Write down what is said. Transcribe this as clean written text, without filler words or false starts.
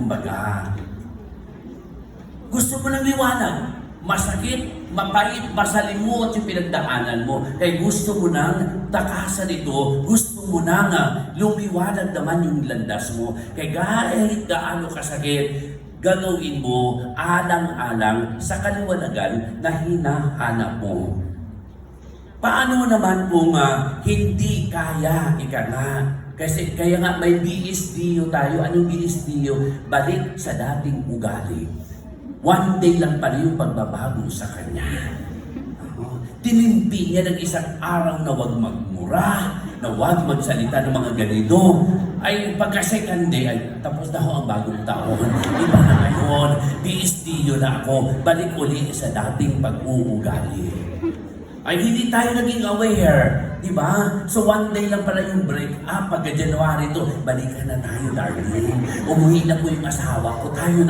kumbaga. Gusto mo ng liwanag, masakit, mapait, masalimuot yung pinagdaanan mo. Kaya gusto mo nang takasan ito, gusto mo nang lumiwanag naman yung landas mo. Kaya kahit gaano kasakit, gagawin mo alang-alang sa kaliwanagan na hinahanap mo. Paano naman kung hindi kaya, ika nga? Kasi kaya nga may BSDO tayo. Anong BSDO? Balik sa dating ugali. One day lang pala yung pagbabago sa kanya. Tinimpi niya ng isang araw na huwag magmura, na huwag magsalita ng mga ganito. Ay pagka-second day, ay tapos na ho ang bagong taon. Iba na ngayon, BSDO na ako, balik uli sa dating pag-uugali. Ay hindi tayo naging aware, di ba? So one day lang pala yung break up, pagka January to, balikan na tayo, darling. Umuwi na po yung asawa ko, tayo na